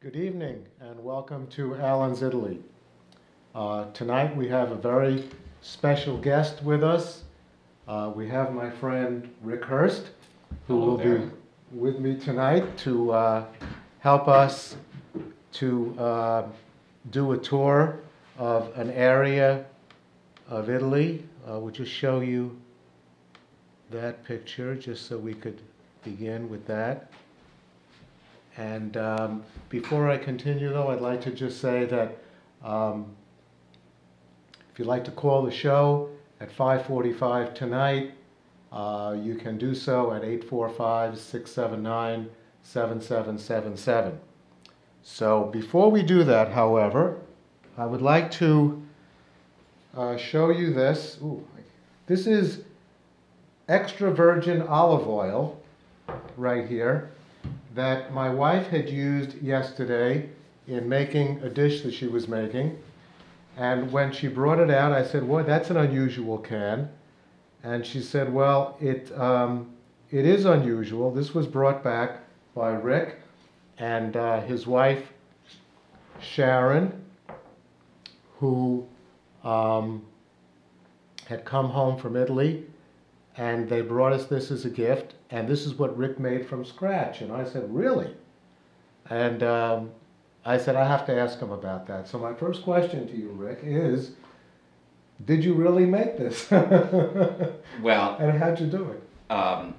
Good evening and welcome to Alan's Italy. Tonight we have a very special guest with us. We have my friend Rick Hurst, who will be with me tonight to help us to do a tour of an area of Italy. We'll just show you that picture just so we could begin with that. And before I continue, though, I'd like to just say that if you'd like to call the show at 5:45 tonight, you can do so at 845-679-7777. So before we do that, however, I would like to show you this. Ooh, this is extra virgin olive oil right here that my wife had used yesterday in making a dish that she was making. And when she brought it out, I said, "Well, that's an unusual can." And she said, "Well, it is unusual. This was brought back by Rick and his wife, Sharon, who had come home from Italy, and they brought us this as a gift, and this is what Rick made from scratch." And I said, "Really?" And I said, I have to ask him about that. So my first question to you, Rick, is, did you really make this? Well, and how'd you do it?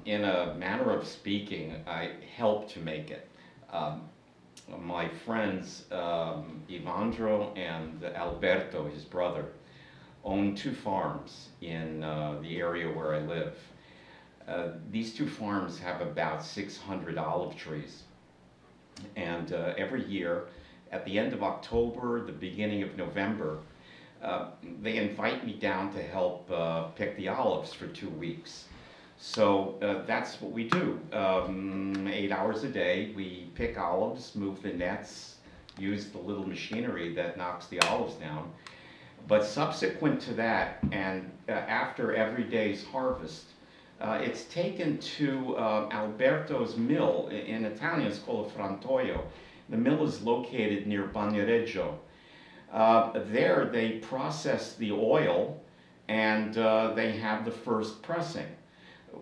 In a manner of speaking, I helped to make it. My friends, Ivandro and Alberto, his brother, own two farms in the area where I live. These two farms have about 600 olive trees. And every year, at the end of October, the beginning of November, they invite me down to help pick the olives for 2 weeks. So that's what we do. 8 hours a day, we pick olives, move the nets, use the little machinery that knocks the olives down. But subsequent to that, and after every day's harvest, it's taken to Alberto's mill. In Italian, it's called a frantoio. The mill is located near Bagnoregio. There, they process the oil, and they have the first pressing,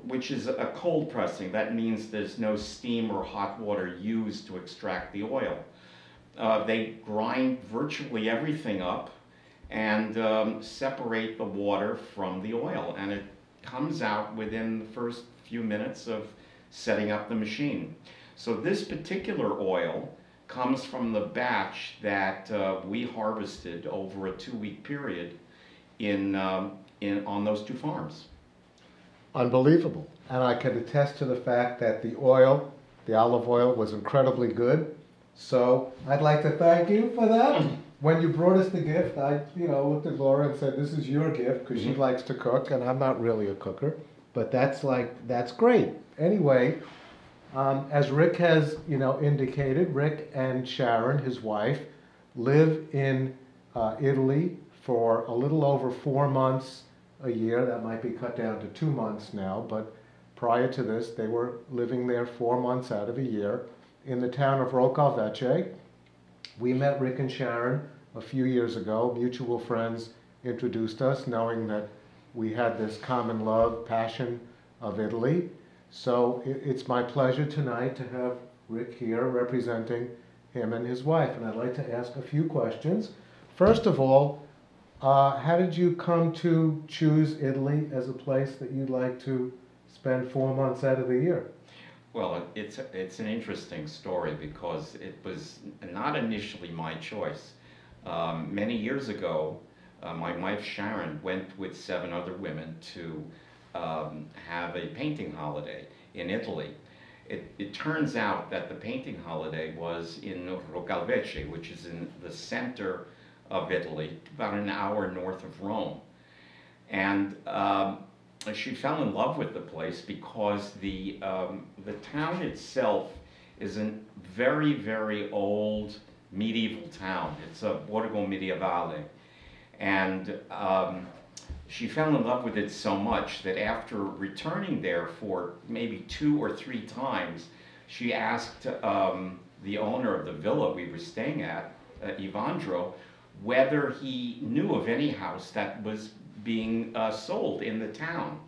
which is a cold pressing. That means there's no steam or hot water used to extract the oil. They grind virtually everything up and separate the water from the oil, and it comes out within the first few minutes of setting up the machine. So this particular oil comes from the batch that we harvested over a 2-week period on those two farms. Unbelievable. And I can attest to the fact that the oil, the olive oil, was incredibly good. So I'd like to thank you for that. When you brought us the gift, I looked at Laura and said, "This is your gift," because she likes to cook, and I'm not really a cooker. But that's great. Anyway, as Rick has indicated, Rick and Sharon, his wife, live in Italy for a little over 4 months a year. That might be cut down to 2 months now, but prior to this, they were living there 4 months out of a year in the town of Roccalvecce. We met Rick and Sharon a few years ago. Mutual friends introduced us, knowing that we had this common love, passion of Italy. So it's my pleasure tonight to have Rick here representing him and his wife. And I'd like to ask a few questions. First of all, how did you come to choose Italy as a place that you'd like to spend 4 months out of the year? Well, it's an interesting story because it was not initially my choice. Many years ago, my wife Sharon went with 7 other women to have a painting holiday in Italy. It turns out that the painting holiday was in Roccalvecce, which is in the center of Italy, about an hour north of Rome. And she fell in love with the place because the town itself is a very, very old medieval town. It's a borgo medievale. And she fell in love with it so much that after returning there for maybe 2 or 3 times, she asked the owner of the villa we were staying at, Ivandro, whether he knew of any house that was being sold in the town.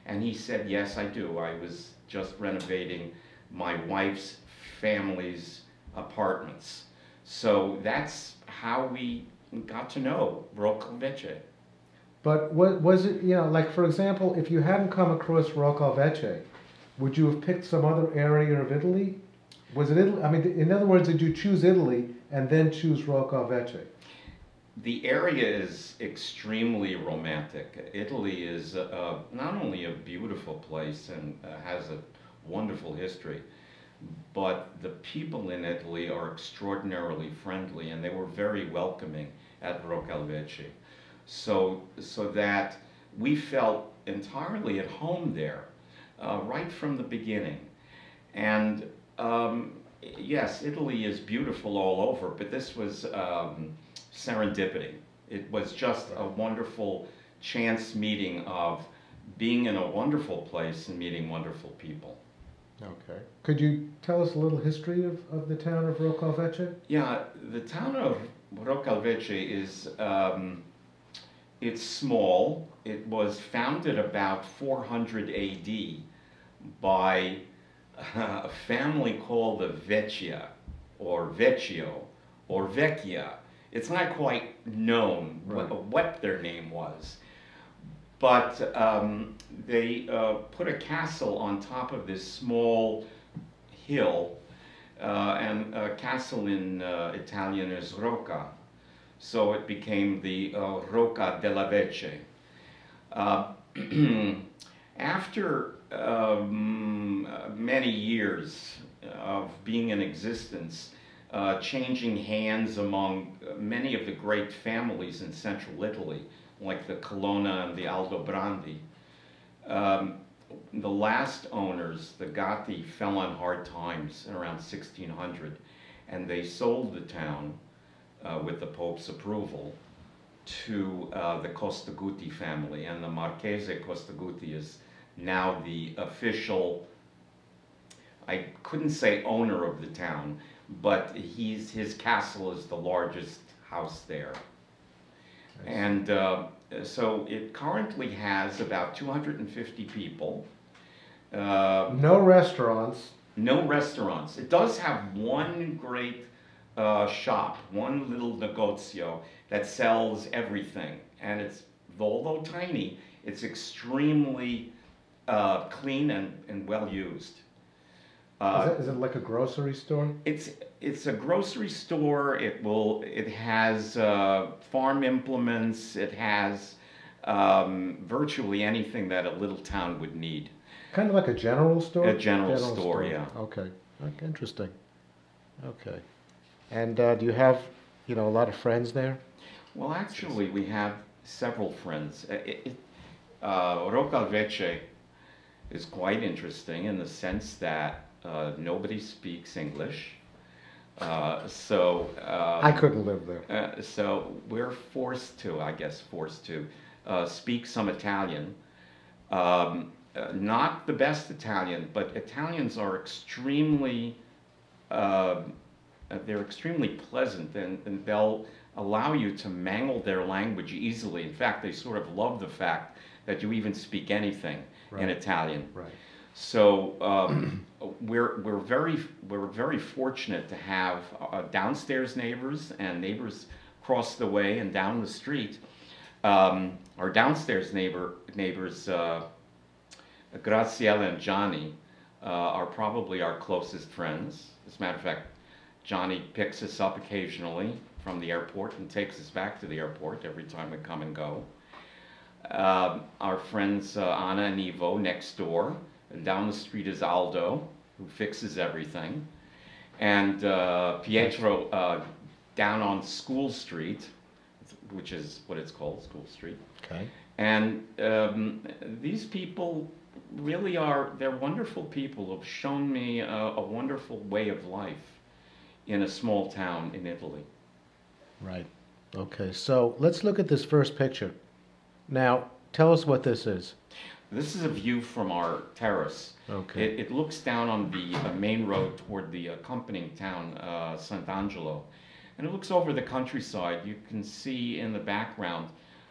And he said, yes, I do. I was just renovating my wife's family's apartments. So that's how we got to know Roccalvecce. But was it, you know, like for example, if you hadn't come across Roccalvecce, would you have picked some other area of Italy? Was it Italy? I mean, in other words, did you choose Italy and then choose Roccalvecce? The area is extremely romantic. Italy is not only a beautiful place and has a wonderful history, but the people in Italy are extraordinarily friendly, and they were very welcoming at Roccalvecce. So that we felt entirely at home there, right from the beginning. And yes, Italy is beautiful all over, but this was serendipity. It was just a wonderful chance meeting of being in a wonderful place and meeting wonderful people. Okay. Could you tell us a little history of the town of Roccalvecce? Yeah, the town of Roccalvecce is, it's small. It was founded about 400 AD by a family called the Vecchia, or Vecchio, or Vecchia. It's not quite known what their name was. But they put a castle on top of this small hill, and a castle in Italian is Rocca. So it became the Rocca della Vecce. After many years of being in existence, changing hands among many of the great families in central Italy, like the Colonna and the Aldobrandi. The last owners, the Gatti, fell on hard times around 1600, and they sold the town with the Pope's approval to the Costagutti family, and the Marchese Costagutti is now the official, I couldn't say owner of the town, but his castle is the largest house there. And so it currently has about 250 people. No restaurants. No restaurants. It does have one great shop, one little negozio that sells everything. And it's, although tiny, it's extremely clean and well used. Is it like a grocery store? It's a grocery store. It has farm implements. It has virtually anything that a little town would need. Kind of like a general store? A general store, yeah. Okay. Okay, interesting. Okay. And do you have, you know, a lot of friends there? Well, actually, we have several friends. Roccalvecce is quite interesting in the sense that nobody speaks English. I couldn't live there. So we're forced to speak some Italian. Not the best Italian, but Italians are extremely, they're extremely pleasant, and they'll allow you to mangle their language easily. In fact, they sort of love the fact that you even speak anything in Italian. Right. So we're very fortunate to have downstairs neighbors and neighbors across the way and down the street. Our downstairs neighbors, Graciela and Johnny, are probably our closest friends. As a matter of fact, Johnny picks us up occasionally from the airport and takes us back to the airport every time we come and go. Our friends Anna and Ivo next door. And down the street is Aldo, who fixes everything. And Pietro down on School Street, which is what it's called, School Street. Okay. And these people really they're wonderful people who have shown me a wonderful way of life in a small town in Italy. Right. Okay, so let's look at this first picture. Now, tell us what this is. This is a view from our terrace. Okay. It looks down on the main road toward the accompanying town, Sant'Angelo. And it looks over the countryside. You can see in the background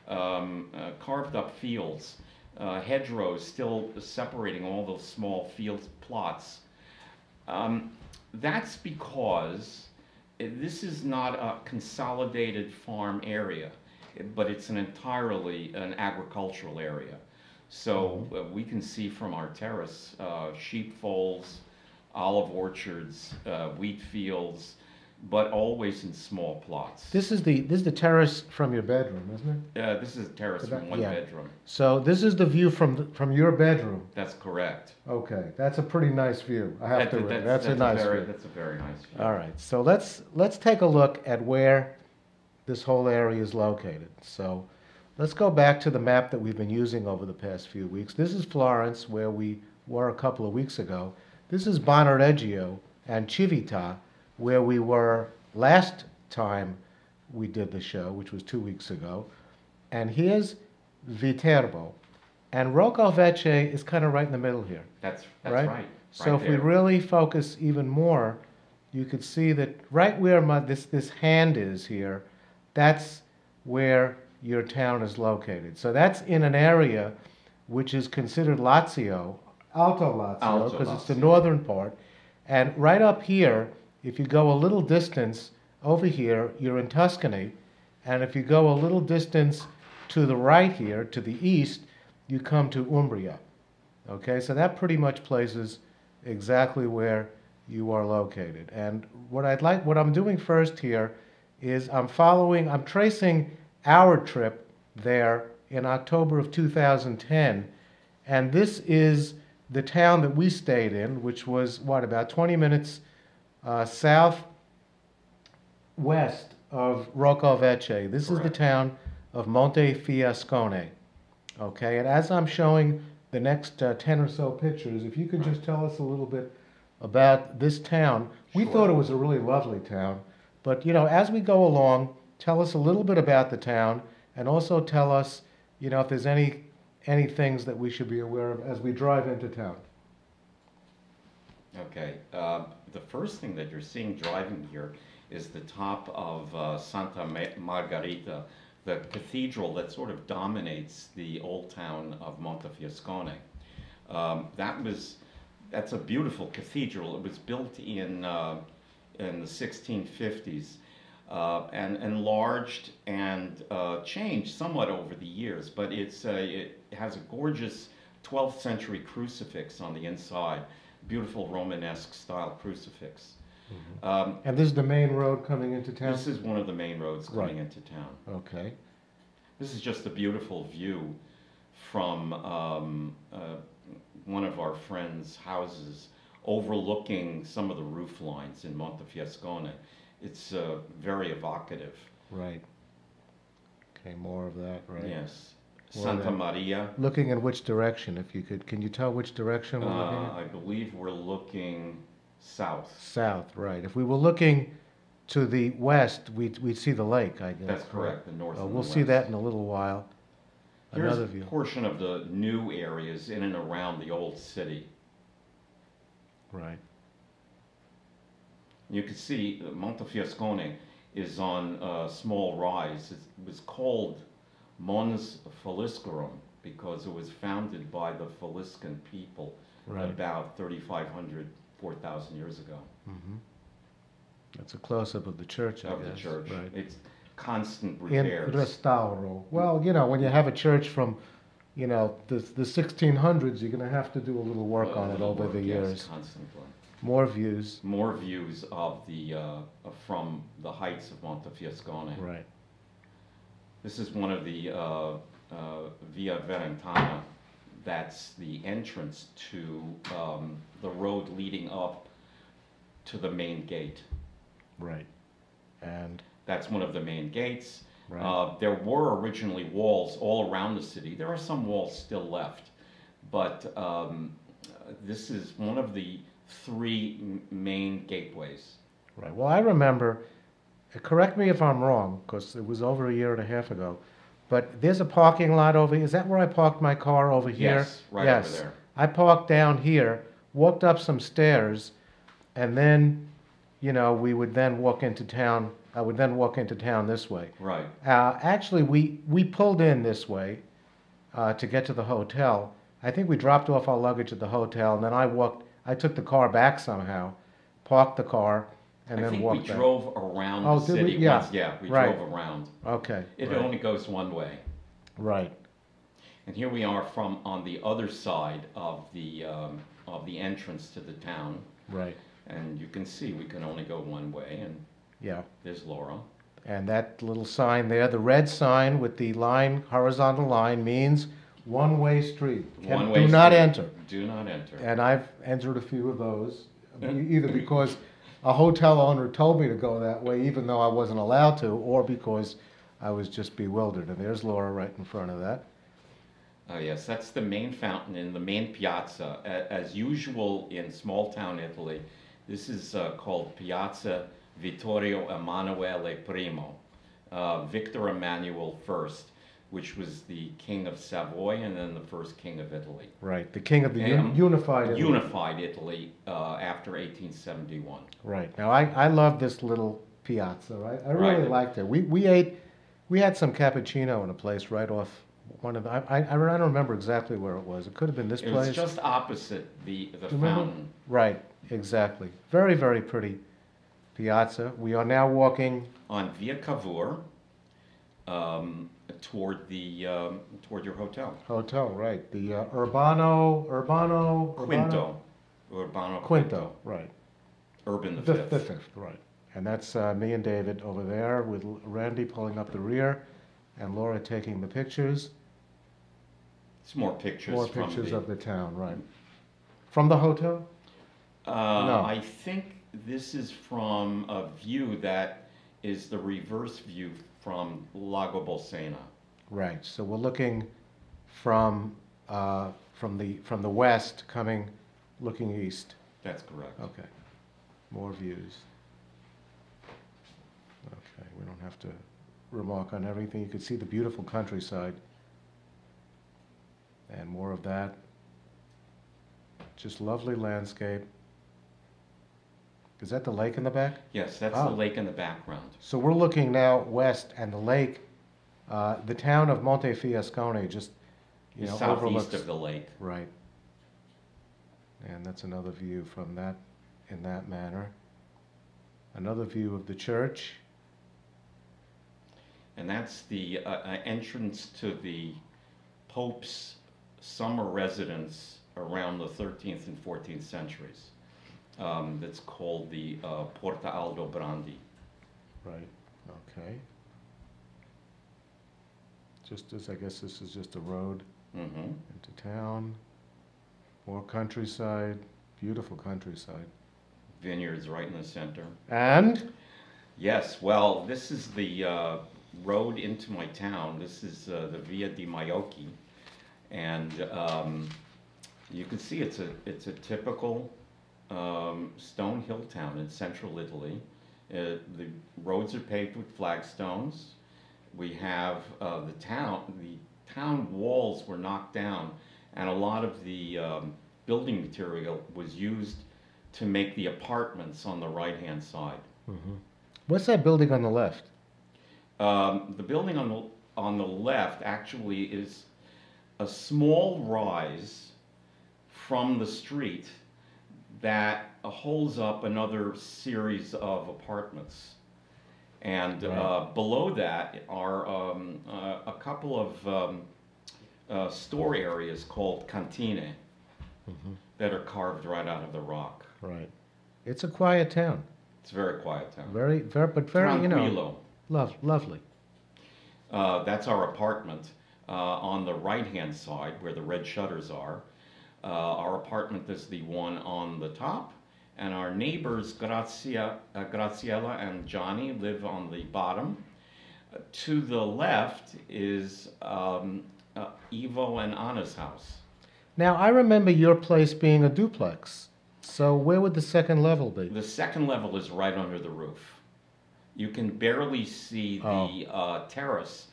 carved up fields, hedgerows still separating all those small field plots. That's because this is not a consolidated farm area, but it's entirely an agricultural area. So we can see from our terrace sheepfolds, olive orchards, wheat fields, but always in small plots. This is the terrace from your bedroom, isn't it? This is a terrace from one bedroom. So this is the view from your bedroom. That's correct. Okay, that's a pretty nice view. I have to admit, that's a nice view. That's a very nice view. All right, so let's take a look at where this whole area is located. So let's go back to the map that we've been using over the past few weeks. This is Florence, where we were a couple of weeks ago. This is Bannareggio and Civita, where we were last time we did the show, which was 2 weeks ago. And here's Viterbo. And Roccalvecce is kind of right in the middle here. That's right. So if we really focus even more, you could see that right where this hand is here, that's where your town is located. So that's in an area which is considered Lazio, Alto Lazio, because it's the northern part. And right up here, if you go a little distance over here, you're in Tuscany. And if you go a little distance to the right here, to the east, you come to Umbria. Okay, so that pretty much places exactly where you are located. And what I'm doing first here is I'm tracing our trip there in October of 2010. And this is the town that we stayed in, which was, about 20 minutes southwest of Roccalvecce. This is the town of Montefiascone. Okay, and as I'm showing the next 10 or so pictures, if you could just tell us a little bit about this town. We thought it was a really lovely town, but as we go along, tell us a little bit about the town, and also tell us, if there's any things that we should be aware of as we drive into town. Okay, the first thing that you're seeing driving here is the top of Santa Margherita, the cathedral that sort of dominates the old town of Montefiascone. That's a beautiful cathedral. It was built in the 1650s and enlarged and changed somewhat over the years, but it has a gorgeous 12th century crucifix on the inside, beautiful Romanesque style crucifix. Mm-hmm. And this is the main road coming into town? This is one of the main roads coming into town. Okay. This is just a beautiful view from one of our friends' houses overlooking some of the roof lines in Montefiascone. It's very evocative. Right. Okay, more of that, right? Yes. Santa Maria. Looking in which direction, if you could? Can you tell which direction we're looking at? I believe we're looking south. South, right. If we were looking to the west, we'd see the lake, I guess. That's correct, the north and the we'll west. see that in a little while. Here's a portion of the new areas in and around the old city. Right. You can see Montefiascone is on a small rise. It was called Mons Faliscarum because it was founded by the Faliscan people about 3,500, 4,000 years ago. Mm-hmm. That's a close-up of the church, I guess. Of the church. Right. It's constant repairs. In restauro. Well, when you have a church from, the 1600s, you're going to have to do a little work on it over the years. Yes, constantly. More views. More views of the from the heights of Montefiascone. Right. This is one of the Via Verentana. That's the entrance to the road leading up to the main gate. Right. And that's one of the main gates. Right. There were originally walls all around the city. There are some walls still left, but this is one of the three main gateways. Right. Well, I remember, correct me if I'm wrong, because it was over a year and a half ago, But there's a parking lot over here. Is that where I parked my car over here? Yes, right Yes. over there. I parked down here, walked up some stairs, and then, we would then walk into town. I would then walk into town this way. Right. Actually, we pulled in this way to get to the hotel. I think we dropped off our luggage at the hotel, and then I took the car back somehow, parked the car, and then walked back. I think we drove around Oh, the did we? city Yeah. once. Yeah, we Right. drove around. Okay. It right. only goes one way. Right. And here we are from on the other side of the entrance to the town. Right. And you can see we can only go one way, and Yeah. there's Laura. And that little sign there, the red sign with the line, horizontal line, means one-way street. One-way Do not street. enter. Do not enter. And I've entered a few of those, either because a hotel owner told me to go that way, even though I wasn't allowed to, or because I was just bewildered. And there's Laura right in front of that. Oh yes, that's the main fountain in the main piazza. As usual in small town Italy, this is called Piazza Vittorio Emanuele I, Victor Emmanuel I, which was the king of Savoy and then the first king of Italy. Right, the king of the And unified Italy. Unified Italy after 1871. Right. Now, I love this little piazza, right? I really Right. liked it. We had some cappuccino in a place right off one of the, I don't remember exactly where it was. It could have been this It place. was just opposite the Do you remember? fountain. Right, exactly. Very, very pretty piazza. We are now walking, On Via Cavour, toward your hotel. hotel, right, the Urbano Quinto. Urbano Quinto, right. Urban the The Fifth. fifth, right. And that's me and David over there with Randy pulling up the rear and Laura taking the pictures. It's more pictures More from pictures the, of the town, right. From the hotel? No. I think this is from a view that is the reverse view from Lago Bolsena. Right, so we're looking from the west looking east. That's correct. Okay, more views. Okay, we don't have to remark on everything. You can see the beautiful countryside. And more of that. Just lovely landscape. Is that the lake in the back? Yes, that's Oh. the lake in the background. So we're looking now west, and the lake, the town of Montefiascone just, Southeast overlooks. of the lake. Right. And that's another view from that, in that manner. Another view of the church. And that's the entrance to the Pope's summer residence around the 13th and 14th centuries. That's called the Porta Aldo Brandi. Right, okay. I guess this is just a road Mm-hmm. into town. More countryside, beautiful countryside. Vineyards right in the center. And? Yes, well, this is the road into my town. This is the Via di Maiocchi. And you can see it's a typical stone hill town in central Italy. The roads are paved with flagstones. We have the town walls were knocked down, and a lot of the building material was used to make the apartments on the right-hand side. Mm-hmm. What's that building on the left? The building on the left actually is a small rise from the street that holds up another series of apartments. And Right. below that are a couple of store areas called cantine Mm-hmm. that are carved right out of the rock. Right. It's a quiet town. It's a very quiet town. Very, but very, Tranquillo. lovely. That's our apartment. On the right-hand side, where the red shutters are, our apartment is the one on the top, and our neighbors, Graziella and Johnny, live on the bottom. To the left is Ivo and Anna's house. Now, I remember your place being a duplex. So where would the second level be? The second level is right under the roof. You can barely see the terrace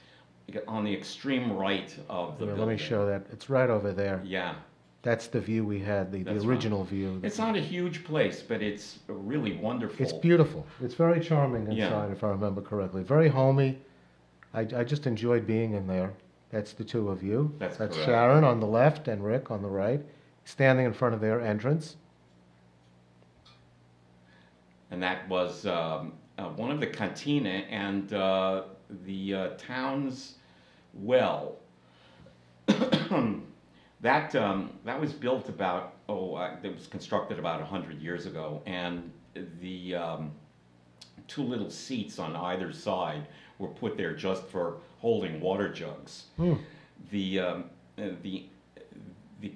on the extreme right of the Here, building. let me show that. It's right over there. Yeah. That's the view we had, the That's original right. view. It's not a huge place, but it's really wonderful. It's beautiful. It's very charming inside, Yeah. if I remember correctly. Very homey. I just enjoyed being in there. That's the two of you. That's That's correct. Sharon on the left and Rick on the right, standing in front of their entrance. And that was one of the cantina and the town's well. That was built about, it was constructed about 100 years ago, and the two little seats on either side were put there just for holding water jugs. The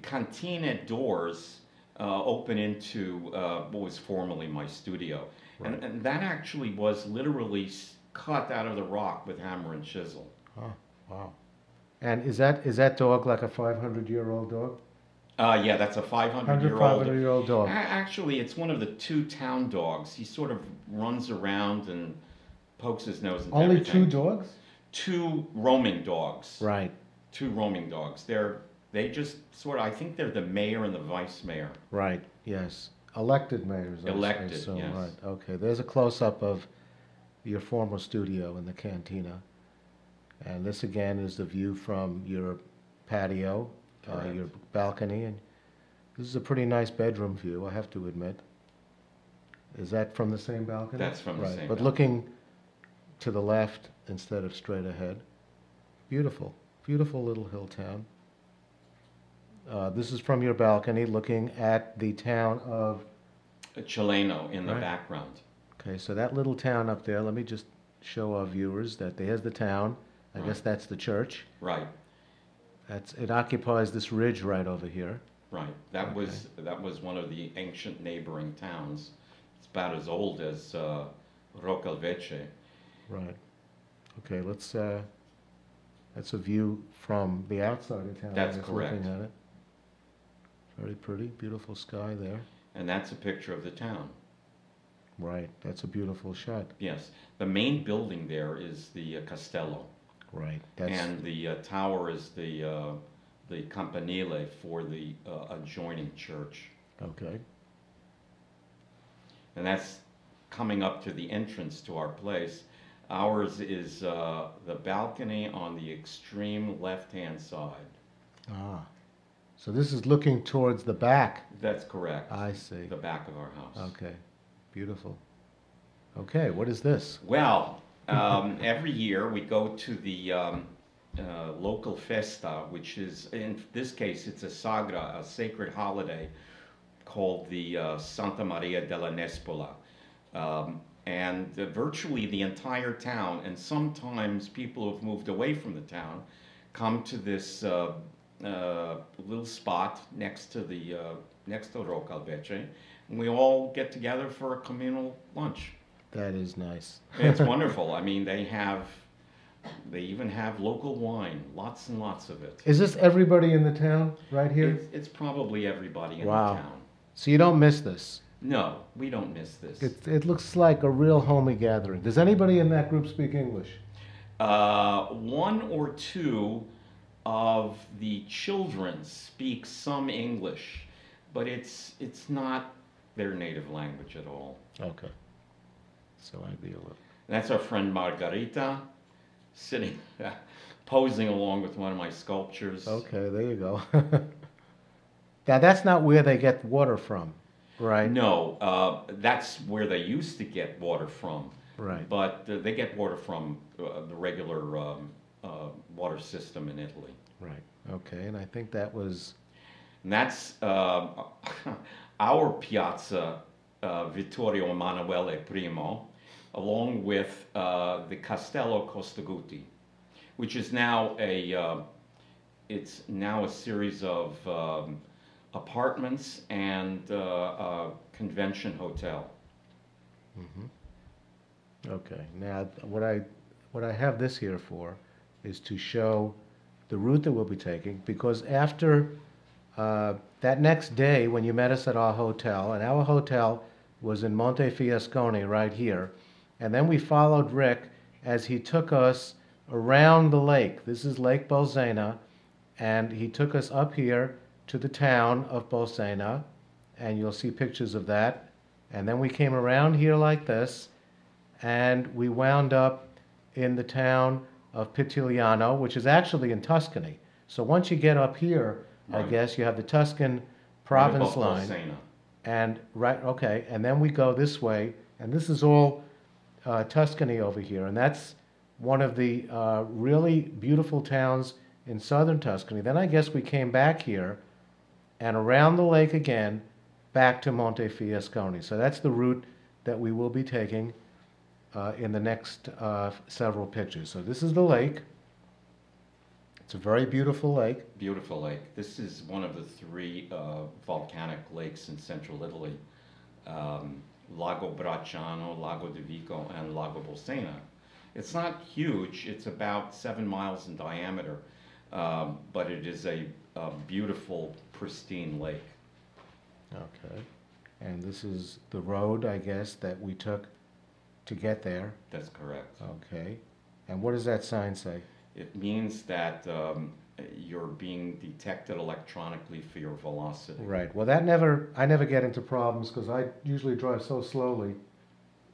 cantina doors open into what was formerly my studio. Right. And that actually was literally cut out of the rock with hammer and chisel. Oh, wow. And is that dog like a 500-year-old dog? Yeah, that's a 500-year-old. 500-year-old dog. Actually, it's one of the two town dogs. He sort of runs around and pokes his nose into Only everything. two dogs? Two roaming dogs. Right. Two roaming dogs. They just sort of, I think they're the mayor and the vice mayor. Right, yes. Elected mayors. Elected, I assume, yes. right. Okay, there's a close-up of your former studio in the cantina. And this again is the view from your patio, your balcony, and this is a pretty nice bedroom view, I have to admit. Is that from the same balcony? That's from the right. same But balcony. looking to the left instead of straight ahead. Beautiful, beautiful little hill town. This is from your balcony looking at the town of... Chileno in the Right. background. Okay, so that little town up there, let me just show our viewers that there's the town. I Right. guess that's the church. Right, It occupies this ridge right over here. right. That was one of the ancient neighboring towns. It's about as old as Roccalvecce. Right. Okay, that's a view from the outside of town. That's I guess, correct. Looking at it. Very pretty, beautiful sky there. And that's a picture of the town. Right, that's a beautiful shot. Yes. The main building there is the Castello. Right, that's And the tower is the campanile for the adjoining church. okay. And that's coming up to the entrance to our place. Ours is the balcony on the extreme left-hand side. Ah, so this is looking towards the back. That's correct. I see. The back of our house. Okay, beautiful. Okay, what is this? Well, every year we go to the local festa, which is, in this case, it's a sagra, a sacred holiday called the Santa Maria della Nespola. And virtually the entire town, and sometimes people who've moved away from the town, come to this little spot next to Roccalvecce, and we all get together for a communal lunch. That is nice. It's wonderful. I mean, they even have local wine, lots and lots of it. Is this everybody in the town right here? It's probably everybody in Wow. the town. So you don't miss this? No, we don't miss this. It looks like a real homey gathering. Does anybody in that group speak English? One or two of the children speak some English, but it's not their native language at all. Okay. So ideal. That's our friend Margarita, sitting, posing along with one of my sculptures. Okay, there you go. Now that's not where they get water from, right? No, that's where they used to get water from. Right. But they get water from the regular water system in Italy. Right. Okay, and I think that was... And that's our Piazza Vittorio Emanuele I, along with the Castello Costaguti, which is now it's now a series of apartments and a convention hotel. Mm-hmm. Okay. Now, what I have this here for is to show the route that we'll be taking, because after that next day when you met us at our hotel, and our hotel was in Montefiascone right here, and then we followed Rick as he took us around the lake. This is Lake Bolsena, and he took us up here to the town of Bolsena, and you'll see pictures of that. And then we came around here like this, and we wound up in the town of Pitigliano, which is actually in Tuscany. So once you get up here, I Right. guess you have the Tuscan Right province above line. Bolsena. And right, okay, and then we go this way, and this is all Tuscany over here, and that's one of the really beautiful towns in southern Tuscany. Then I guess we came back here and around the lake again, back to Montefiascone. So that's the route that we will be taking in the next several pictures. So this is the lake. It's a very beautiful lake. Beautiful lake. This is one of the three volcanic lakes in central Italy. Lago Bracciano, Lago di Vico, and Lago Bolsena. It's not huge. It's about 7 miles in diameter, but it is a beautiful, pristine lake. Okay. And this is the road, I guess, that we took to get there. That's correct. Okay. And what does that sign say? It means that you're being detected electronically for your velocity. Right. Well, I never get into problems because I usually drive so slowly.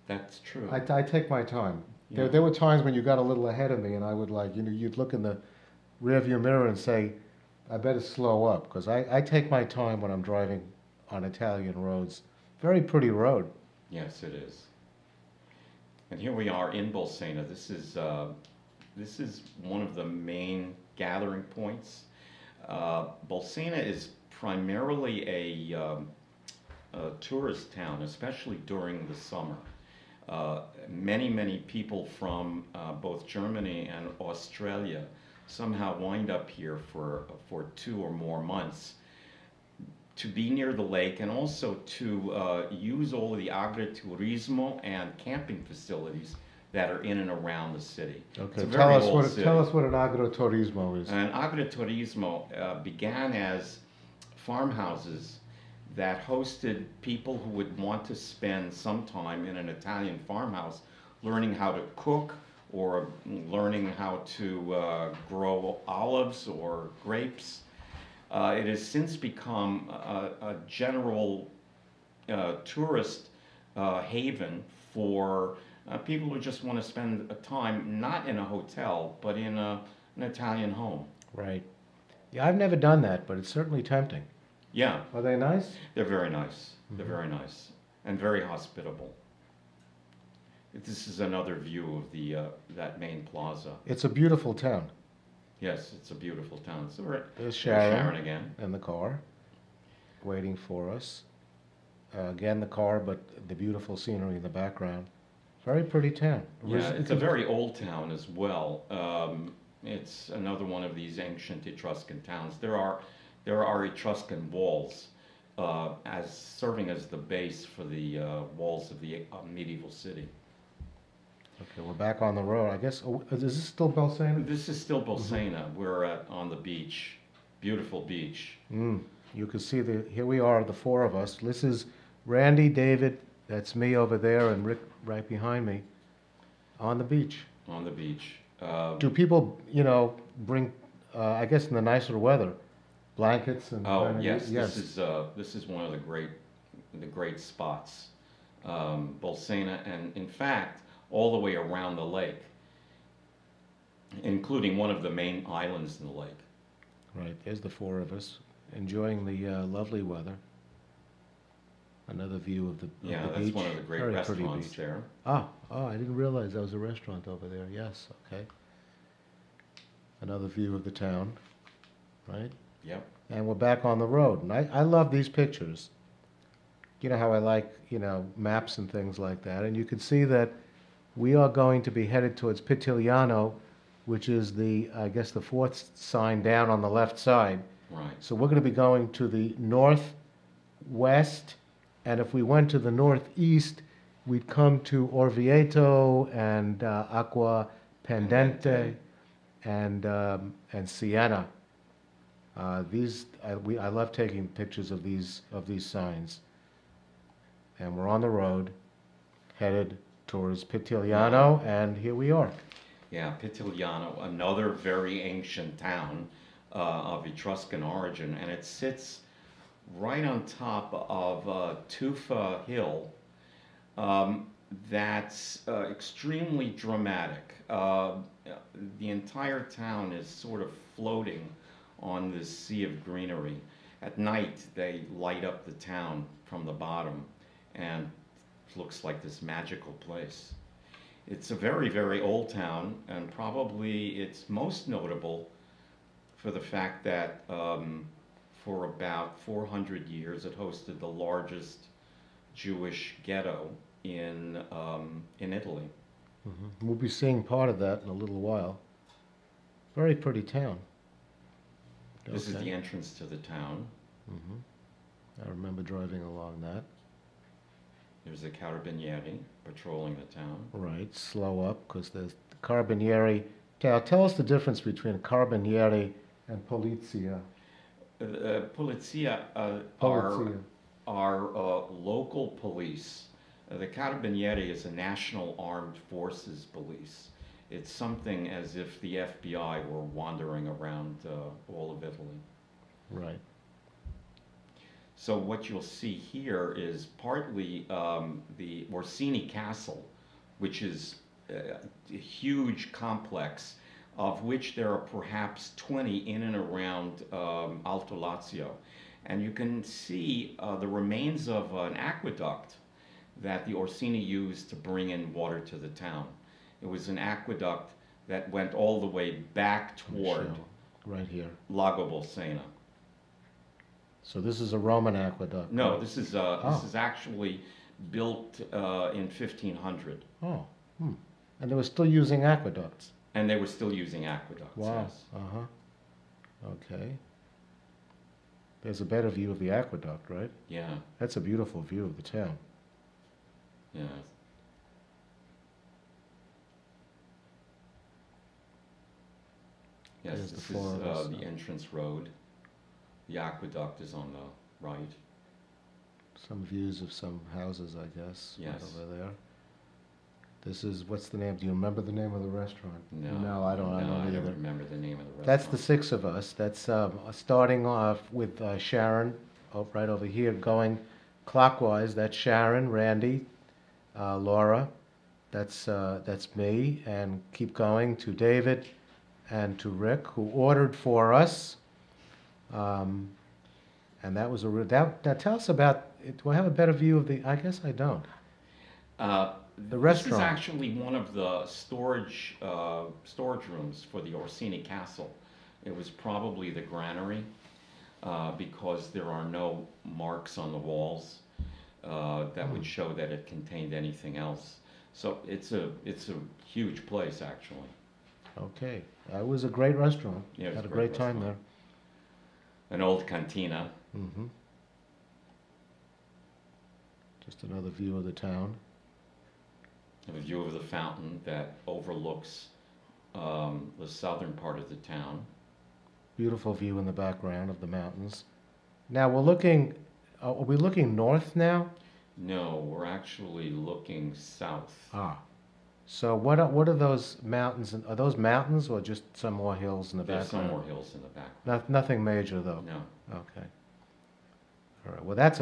That's true. I take my time. Yeah. There were times when you got a little ahead of me and I would you'd look in the rearview mirror and say, I better slow up because I take my time when I'm driving on Italian roads. Very pretty road. Yes, it is. And here we are in Bolsena. This is one of the main gathering points. Bolsena is primarily a tourist town, especially during the summer. Many people from both Germany and Australia somehow wind up here for 2 or more months to be near the lake and also to use all of the agriturismo and camping facilities that are in and around the city. Okay, It's a tell very us old what city. tell us what an agriturismo is. And agriturismo began as farmhouses that hosted people who would want to spend some time in an Italian farmhouse learning how to cook or learning how to grow olives or grapes. It has since become a general tourist haven for people who just want to spend a time not in a hotel but in an Italian home. Right. Yeah, I've never done that, but it's certainly tempting. Yeah, Are they nice? they're very nice. They're very nice and very hospitable. This is another view of the that main plaza. It's a beautiful town. Yes, it's a beautiful town. So we're There's Sharon Sharon again. in the car, waiting for us. Again, the car, but the beautiful scenery in the background. Very pretty town. Yeah, it's a very old town as well. It's another one of these ancient Etruscan towns. There are Etruscan walls as serving as the base for the walls of the medieval city. Okay, we're back on the road. I guess, is this still Bolsena? This is still Bolsena. We're on the beach. Beautiful beach. You can see here we are, the four of us. This is Randy, David, that's me over there, and Rick right behind me, on the beach. On the beach. Do people, bring, I guess in the nicer weather, blankets and? Oh, yes, this is one of the great spots. Bolsena, and in fact, all the way around the lake, including one of the main islands in the lake. Right, there's the four of us, enjoying the lovely weather. Another view of the beach. Yeah, that's one of the great Very pretty restaurants beach. there. Oh, I didn't realize there was a restaurant over there. Yes, okay. Another view of the town, right? Yep. And we're back on the road. And I love these pictures. You know how I like, maps and things like that. And you can see that we are going to be headed towards Pitigliano, which is I guess the fourth sign down on the left side. Right. So we're going to be going to the northwest, and if we went to the northeast, we'd come to Orvieto and Acqua Pendente and Siena. I love taking pictures of these signs. And we're on the road, headed towards Pitigliano, and here we are. Yeah, Pitigliano, another very ancient town of Etruscan origin, and it sits right on top of Tufa Hill. Um, that's extremely dramatic. The entire town is sort of floating on this sea of greenery. At night, they light up the town from the bottom, and it looks like this magical place. It's a very, very old town, and probably it's most notable for the fact that for about 400 years it hosted the largest Jewish ghetto in Italy. We'll be seeing part of that in a little while. Very pretty town. This is Okay. the entrance to the town. I remember driving along that. There's the Carabinieri patrolling the town. Right, slow up because there's the Carabinieri. Tell us the difference between Carabinieri and Polizia. Polizia Polizia. are local police. The Carabinieri is a national armed forces police. It's something as if the FBI were wandering around all of Italy. Right. So what you'll see here is partly the Orsini Castle, which is a huge complex of which there are perhaps 20 in and around Alto Lazio. And you can see the remains of an aqueduct that the Orsini used to bring in water to the town. It was an aqueduct that went all the way back toward right here. Lago Bolsena. So this is a Roman aqueduct. No, right? this is actually built in 1500. Oh, and they were still using aqueducts. And they were still using aqueducts. Wow. Yes. Okay. There's a better view of the aqueduct, right? Yeah. That's a beautiful view of the town. Yeah. Yes, There's this the four of us. is the entrance road. The aqueduct is on the right. Some views of some houses, I guess, right Yes. over there. This is, what's the name? Do you remember the name of the restaurant? No, I don't I either. don't remember the name of the restaurant. That's the six of us. That's starting off with Sharon, right over here, going clockwise. That's Sharon, Randy, Laura. That's me, and keep going to David and to Rick, who ordered for us. And that was now tell us about. Do I have a better view of the? I guess I don't. The restaurant. This is actually one of the storage rooms for the Orsini Castle. It was probably the granary because there are no marks on the walls that would show that it contained anything else. So it's a huge place actually. Okay, it was a great restaurant. Yeah, it was Had a a great great time there. An old cantina. Just another view of the town. A view of the fountain that overlooks the southern part of the town. Beautiful view in the background of the mountains. Now we're looking. Are we looking north now? No, we're actually looking south. Ah. So what are those mountains? Are those mountains or just some more hills in the There's background? some more hills in the back. Nothing major though. No. Okay. All right. Well, that's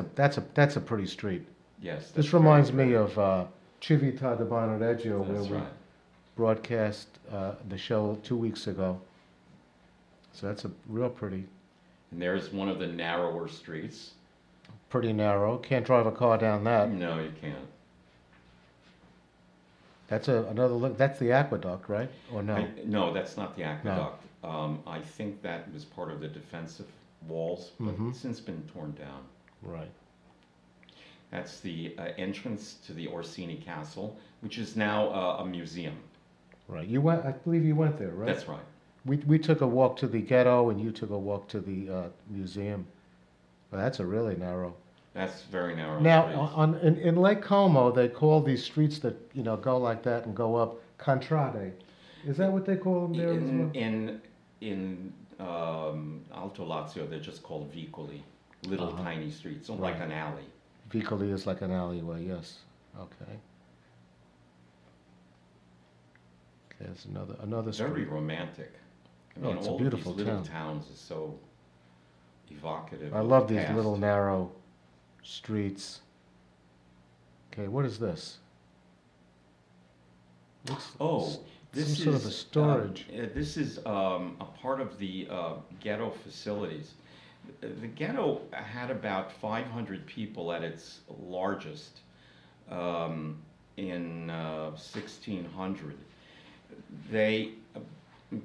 a pretty street. Yes. This reminds me of Civita di Bonareggio, where That's we right. broadcast the show 2 weeks ago. So that's a real pretty And there's one of the narrower streets. narrow. Can't drive a car down that. No, you can't. That's another look. That's the aqueduct, right? Or no? No, that's not the aqueduct. I think that was part of the defensive walls, but it's since been torn down. Right. That's the entrance to the Orsini Castle, which is now a museum. Right. You went. I believe you went there, right? That's right. We took a walk to the ghetto, and you took a walk to the museum. Well, that's a really narrow. That's very narrow. Now, streets. in Lake Como, they call these streets that go like that and go up contrade. Is that what they call them there as well? In Alto Lazio, they're just called vicoli, little tiny streets, so like Right. an alley. Vicoli is like an alleyway. Yes. Okay. There's another street. Very romantic. I Oh, mean, it's a all beautiful of these little town. towns are so evocative. I of love the these past. little narrow streets. Okay, what is this? Oh, this some sort is of a storage. this is a part of the ghetto facilities. The ghetto had about 500 people at its largest in 1600. They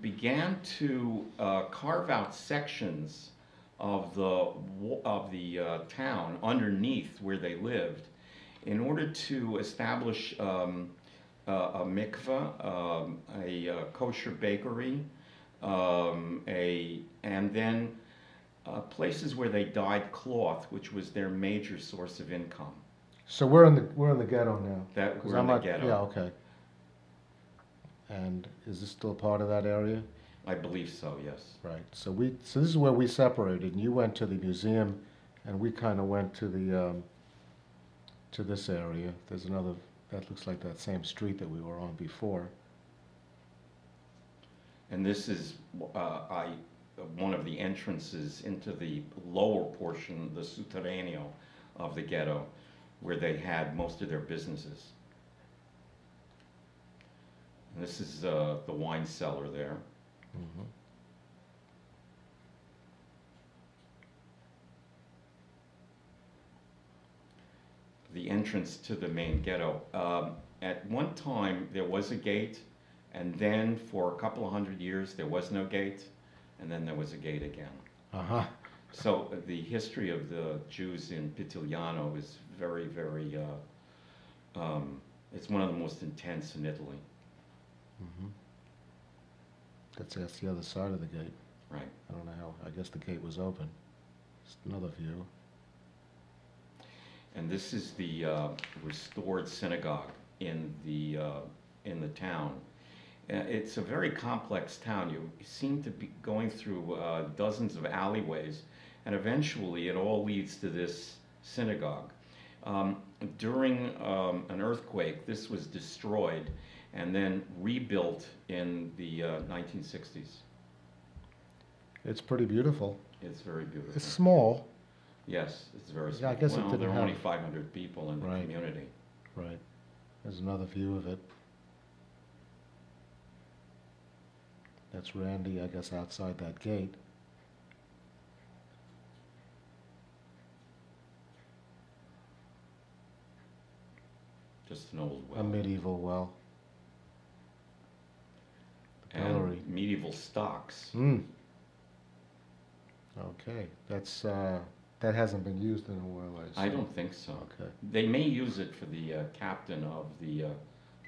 began to carve out sections of the town underneath where they lived in order to establish a mikveh, a kosher bakery, and then places where they dyed cloth, which was their major source of income. So we're in the ghetto now. We're in the ghetto. Yeah, okay. And is this still part of that area? I believe so, yes. Right. So this is where we separated, and you went to the museum, and we kind of went to the to this area. There's another that looks like that same street that we were on before. And this is one of the entrances into the lower portion, the sotterraneo of the ghetto, where they had most of their businesses. And this is the wine cellar there. Mm-hmm. The entrance to the main ghetto. At one time, there was a gate, and then for a couple of hundred years, there was no gate, and then there was a gate again. Uh-huh. So the history of the Jews in Pitigliano is very, very, it's one of the most intense in Italy. Mm-hmm. That's the other side of the gate. Right. I don't know how, I guess the gate was open. Just another view. And this is the restored synagogue in the town. It's a very complex town. You seem to be going through dozens of alleyways, and eventually it all leads to this synagogue. During an earthquake, this was destroyed and then rebuilt in the 1960s. It's pretty beautiful. It's very beautiful. It's small. Yes, it's very small. Yeah, I guess well, it didn't there are have... only 500 people in the Right. community. Right. There's another view of it. That's Randy, I guess, outside that gate. Just an old well. A medieval well. The And gallery. medieval stocks. Okay, that's that hasn't been used in a while, I I see. don't think so. Okay. They may use it for the captain of the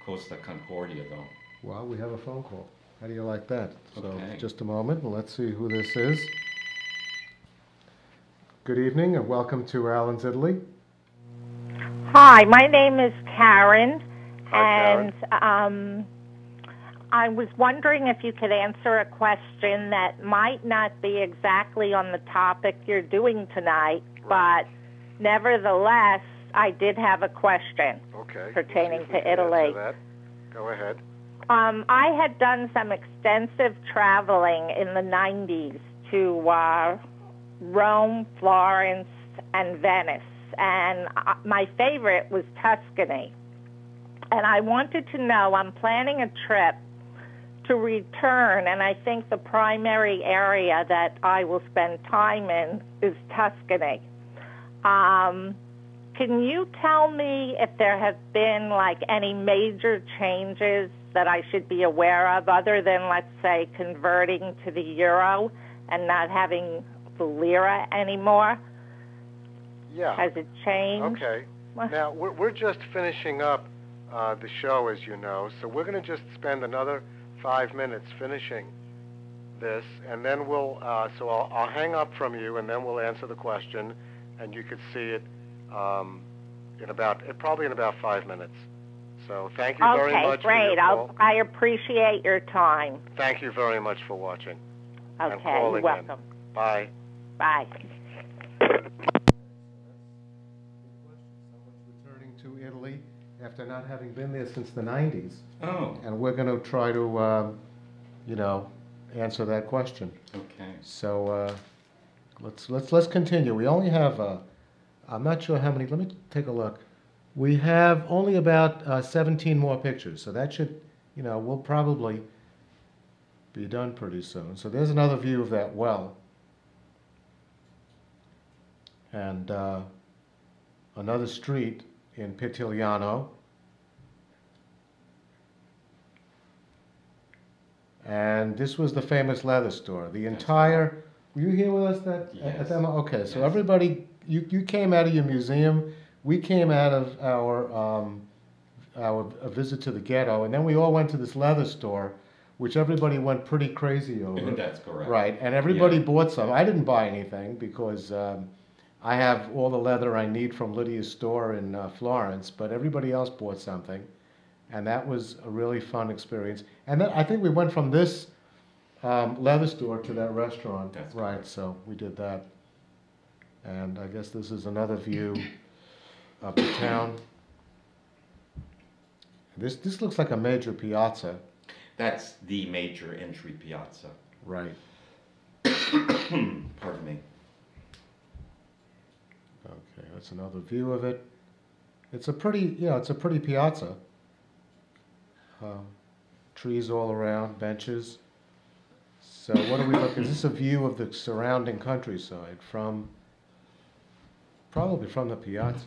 Costa Concordia, though. Well, we have a phone call. How do you like that? So, Okay. just a moment, and let's see who this is. Good evening, and welcome to Alan's Italy. Hi, my name is Karen, Hi, and I was wondering if you could answer a question that might not be exactly on the topic you're doing tonight, but nevertheless, I did have a question pertaining to Italy. Go ahead. I had done some extensive traveling in the 90s to Rome, Florence, and Venice, and my favorite was Tuscany. And I wanted to know, I'm planning a trip to return, and I think the primary area that I will spend time in is Tuscany. Can you tell me if there have been like any major changes that I should be aware of, other than, let's say, converting to the euro and not having the lira anymore? Yeah. Has it changed? Okay. Now, we're just finishing up the show, as you know, so we're going to just spend another 5 minutes finishing this, and then we'll, so I'll hang up from you, and then we'll answer the question, and you could see it probably in about 5 minutes. So thank you very much. Okay, great. I appreciate your time. Thank you very much for watching. Okay, and calling you're welcome. in. Bye. Bye. Returning to Italy, after not having been there since the 90s. Oh, And we're going to try to, answer that question. okay. So let's continue. We only have, I'm not sure how many, let me take a look. We have only about 17 more pictures, so that should, we'll probably be done pretty soon. So there's another view of that well. And another street in Pitigliano. And this was the famous leather store. The entire, were you here with us at that? Okay, so everybody, you came out of your museum. We came out of our visit to the ghetto, and then we all went to this leather store, which everybody went pretty crazy over. That's correct. Right, and everybody bought some. I didn't buy anything because I have all the leather I need from Lydia's store in Florence, but everybody else bought something, and that was a really fun experience. And then I think we went from this leather store to that restaurant. That's right, correct. so we did that. And I guess this is another view of the town. This looks like a major piazza. That's the major entry piazza. Right. Pardon me. Okay, that's another view of it. It's a pretty, it's a pretty piazza. Trees all around, benches. So what are we looking? Is this a view of the surrounding countryside from, probably from the piazza,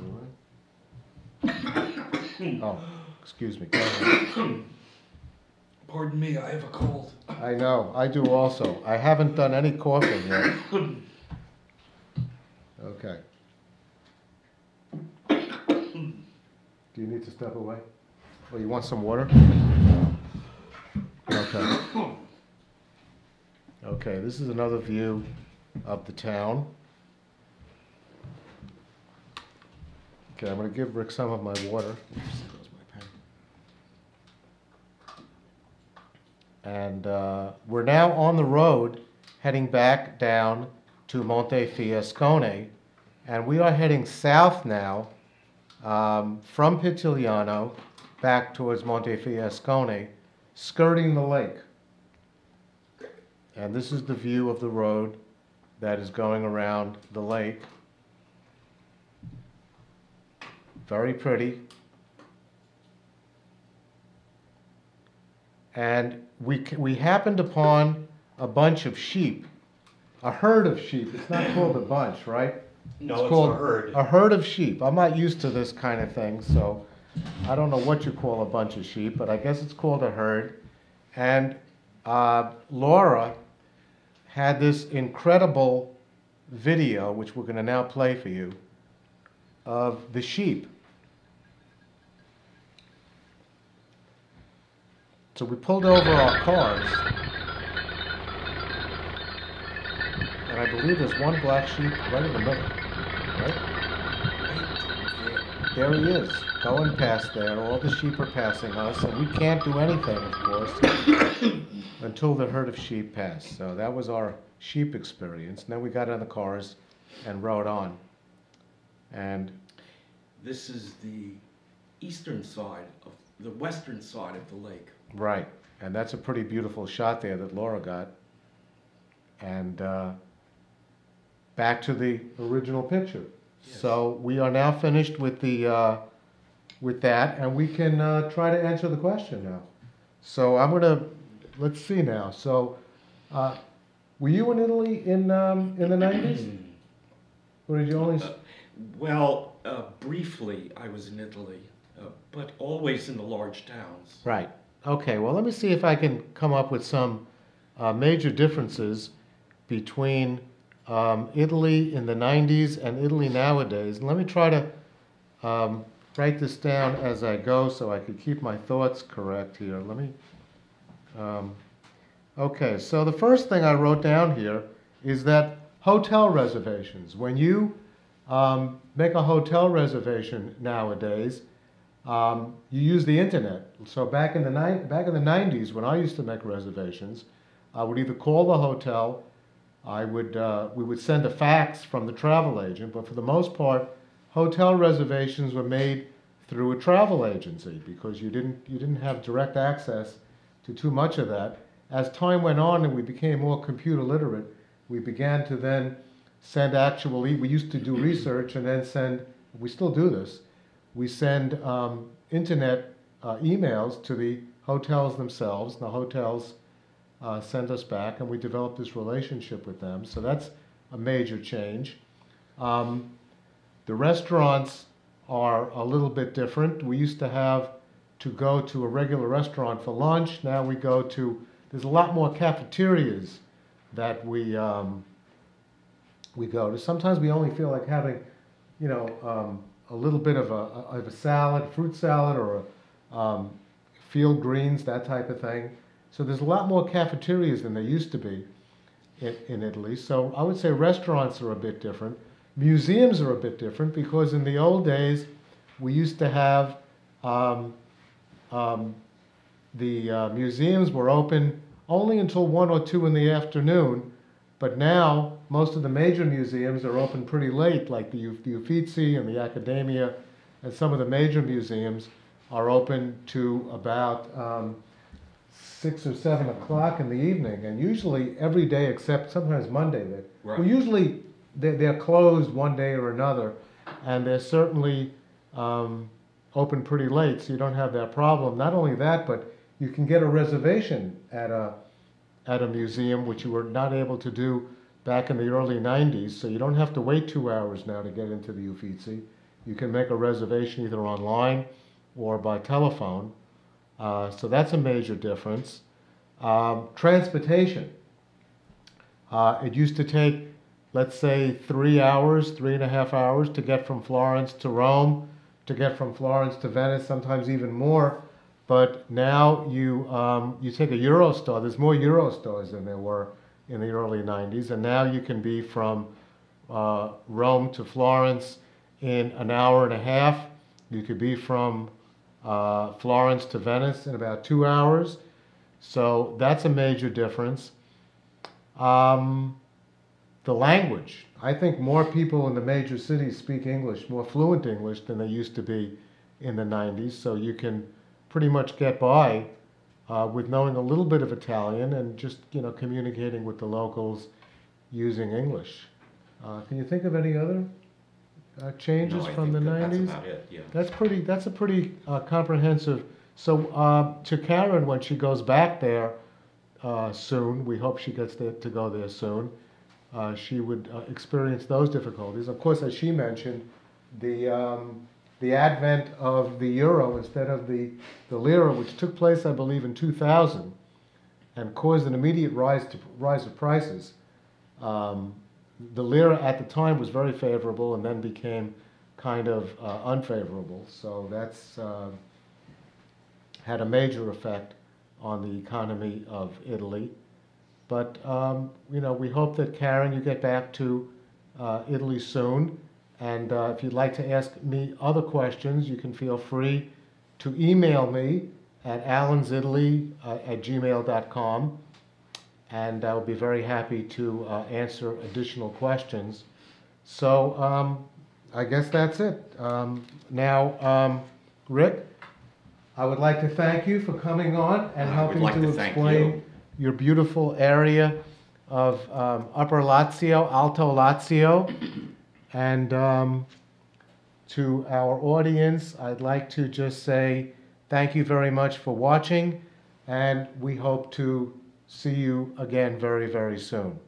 right? Oh, excuse me. Go ahead. Pardon me, I have a cold. I know, I do also. I haven't done any coughing yet. Okay. Do you need to step away? Oh, you want some water? Okay. Okay, this is another view of the town. Okay, I'm going to give Rick some of my water. Oops, there goes my pen. And we're now on the road heading back down to Montefiascone, and we are heading south now from Pitigliano back towards Montefiascone, skirting the lake. And this is the view of the road that is going around the lake. Very pretty. And we happened upon a bunch of sheep, a herd of sheep. It's not called a bunch, right? No, it's called a herd. A herd of sheep. I'm not used to this kind of thing, so I don't know what you call a bunch of sheep, but I guess it's called a herd. And Laura had this incredible video, which we're going to now play for you, of the sheep. So we pulled over our cars, and I believe there's one black sheep right in the middle, right? There he is, going past there. All the sheep are passing us, and we can't do anything, of course, until the herd of sheep pass. So that was our sheep experience. And then we got in the cars and rode on. And This is the eastern side of the western side of the lake. right, and that's a pretty beautiful shot there that Laura got. And back to the original picture. Yes. So we are now finished with the with that, and we can try to answer the question now. So I'm gonna, let's see now. So were you in Italy in the 90s, or did you only? Well, briefly I was in Italy, but always in the large towns. Right. Okay, well, let me see if I can come up with some major differences between Italy in the 90s and Italy nowadays. And let me try to write this down as I go so I could keep my thoughts correct here. Let me... okay, so the first thing I wrote down here is that hotel reservations. When you make a hotel reservation nowadays, you use the internet. So back in the 90s, when I used to make reservations, I would either call the hotel, we would send a fax from the travel agent, but for the most part, hotel reservations were made through a travel agency because you didn't have direct access to too much of that. As time went on and we became more computer literate, we began to then send we used to do research and then send, we still do this, we send internet emails to the hotels themselves. The hotels send us back, and we developed this relationship with them. So that's a major change. The restaurants are a little bit different. We used to have to go to a regular restaurant for lunch. Now we go to, there's a lot more cafeterias that we go to. Sometimes we only feel like having, a little bit of a salad, fruit salad, or field greens, that type of thing. So there's a lot more cafeterias than there used to be in Italy. So I would say restaurants are a bit different. Museums are a bit different because in the old days we used to have the museums were open only until 1 or 2 in the afternoon, but now most of the major museums are open pretty late, like the Uffizi and the Accademia, and some of the major museums are open to about 6 or 7 o'clock in the evening, and usually every day except sometimes Monday. Right. Well, usually they're closed one day or another, and they're certainly open pretty late, so you don't have that problem. Not only that, but you can get a reservation at a museum, which you were not able to do back in the early 90s, so you don't have to wait 2 hours now to get into the Uffizi. You can make a reservation either online or by telephone. So that's a major difference. Transportation. It used to take, let's say, 3 hours, 3.5 hours to get from Florence to Rome, to get from Florence to Venice, sometimes even more. But now you take a Eurostar. There's more Eurostars than there were in the early 90s. And now you can be from Rome to Florence in an hour and a half. You could be from Florence to Venice in about 2 hours. So that's a major difference. The language. I think more people in the major cities speak English, more fluent English than they used to be in the 90s. So you can pretty much get by with knowing a little bit of Italian and just communicating with the locals using English. Can you think of any other changes from the 90s? That's about it, yeah. That's a pretty comprehensive. So to Karen, when she goes back there soon, we hope she gets to go there soon, she would experience those difficulties. Of course, as she mentioned, the advent of the euro instead of the lira, which took place, I believe, in 2000, and caused an immediate rise of prices. The lira at the time was very favorable and then became kind of unfavorable. So that's had a major effect on the economy of Italy. But we hope that, Karen, you get back to Italy soon. And if you'd like to ask me other questions, you can feel free to email me at allensitaly@gmail.com. And I'll be very happy to answer additional questions. So I guess that's it. Now, Rick, I would like to thank you for coming on and helping to explain your beautiful area of Upper Lazio, Alto Lazio. And to our audience, I'd like to just say thank you very much for watching, and we hope to see you again very, very soon.